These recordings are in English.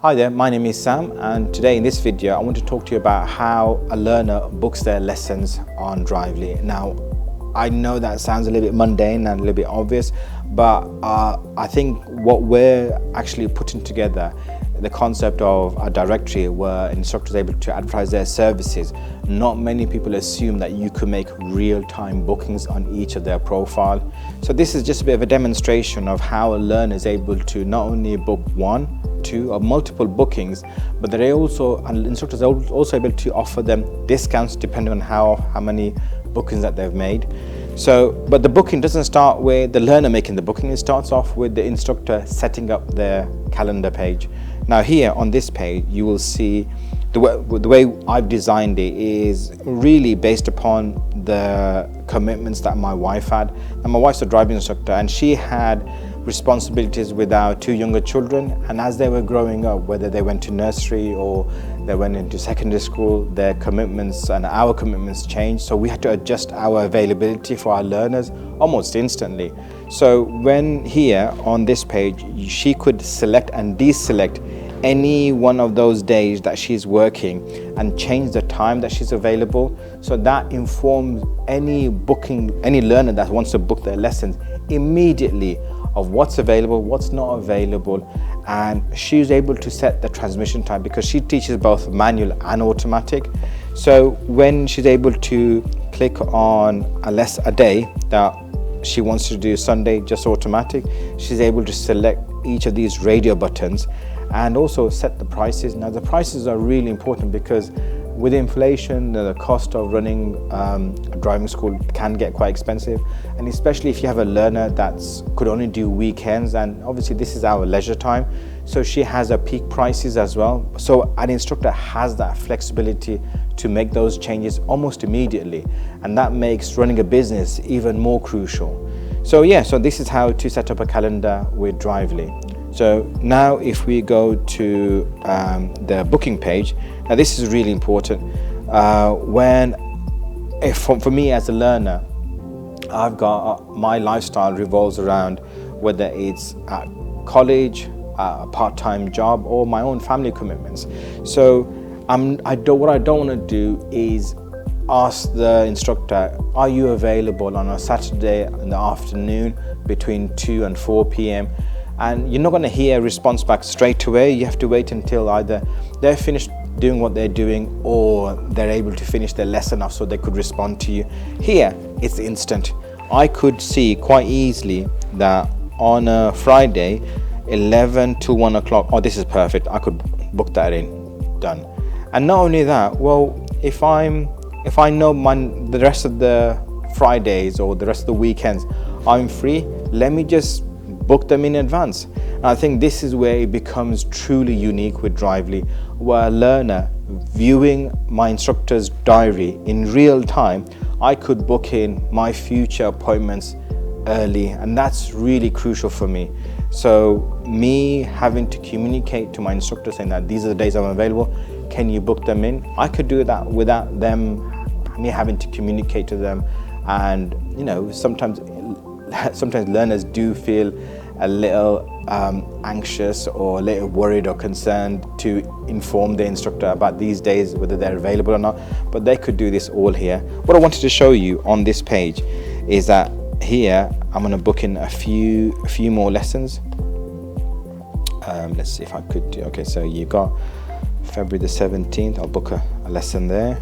Hi there, my name is Sam, and today in this video I want to talk to you about how a learner books their lessons on Driveli. Now, I know that sounds a little bit mundane and a little bit obvious, but I think what we're actually putting together, the concept of a directory where instructors are able to advertise their services. Not many people assume that you could make real-time bookings on each of their profile. So this is just a bit of a demonstration of how a learner is able to not only book one, two or multiple bookings, but instructors are also able to offer them discounts depending on how many bookings that they've made. But the booking doesn't start with the learner making the booking. It starts off with the instructor setting up their calendar page. Now here on this page, you will see the way I've designed it is really based upon the commitments that my wife had. And my wife's a driving instructor, and she had responsibilities with our two younger children, and as they were growing up, whether they went to nursery or they went into secondary school, their commitments and our commitments changed, so we had to adjust our availability for our learners almost instantly. So when here on this page, she could select and deselect any one of those days that she's working and change the time that she's available, so that informs any learner that wants to book their lessons immediately of what's available, what's not available. And she's able to set the transmission time because she teaches both manual and automatic. So when she's able to click on a day that she wants to do Sunday just automatic, she's able to select each of these radio buttons and also set the prices. Now the prices are really important because with inflation, the cost of running a driving school can get quite expensive, and especially if you have a learner that could only do weekends, and obviously this is our leisure time, so she has her peak prices as well. So an instructor has that flexibility to make those changes almost immediately, and that makes running a business even more crucial. So this is how to set up a calendar with Driveli. So now if we go to the booking page, now this is really important. For me as a learner, I've got my lifestyle revolves around whether it's at college, a part-time job, or my own family commitments. So what I don't want to do is ask the instructor, are you available on a Saturday in the afternoon between 2 and 4 p.m? And you're not going to hear a response back straight away. You have to wait until either they're finished doing what they're doing or they're able to finish their lesson off so they could respond to you. Here, it's instant. I could see quite easily that on a Friday, 11 to 1 o'clock, oh, this is perfect. I could book that in, done. And not only that, well, if I know the rest of the Fridays or the rest of the weekends I'm free, let me just book them in advance. And I think this is where it becomes truly unique with Driveli, where a learner viewing my instructor's diary in real time, I could book in my future appointments early, and that's really crucial for me. So me having to communicate to my instructor saying that these are the days I'm available, can you book them in? I could do that without me having to communicate to them. And sometimes learners do feel a little anxious or a little worried or concerned to inform the instructor about these days, whether they're available or not, but they could do this all here. What I wanted to show you on this page is that here I'm going to book in a few more lessons. Let's see if I could do, okay, so you got February the 17th, I'll book a lesson there.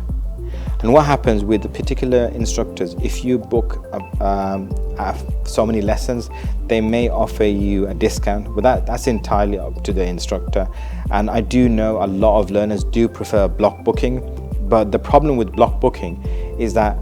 And what happens with the particular instructors, if you book so many lessons, they may offer you a discount, but that's entirely up to the instructor. And I do know a lot of learners do prefer block booking, but the problem with block booking is that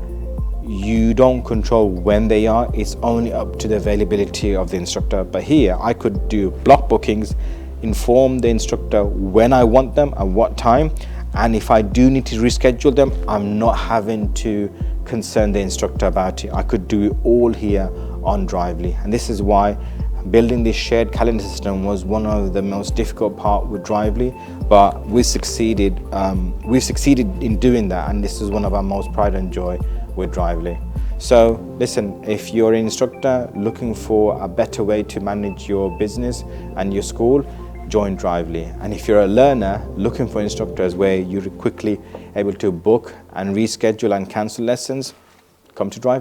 you don't control when they are. It's only up to the availability of the instructor. But here I could do block bookings, inform the instructor when I want them and what time, and if I do need to reschedule them, I'm not having to concern the instructor about it. I could do it all here on Driveli. And this is why building this shared calendar system was one of the most difficult part with Driveli, but we succeeded. We've succeeded in doing that, and this is one of our most pride and joy with Driveli. So listen, if you're an instructor looking for a better way to manage your business and your school, join Driveli. And if you're a learner looking for instructors where you're quickly able to book and reschedule and cancel lessons, come to Driveli.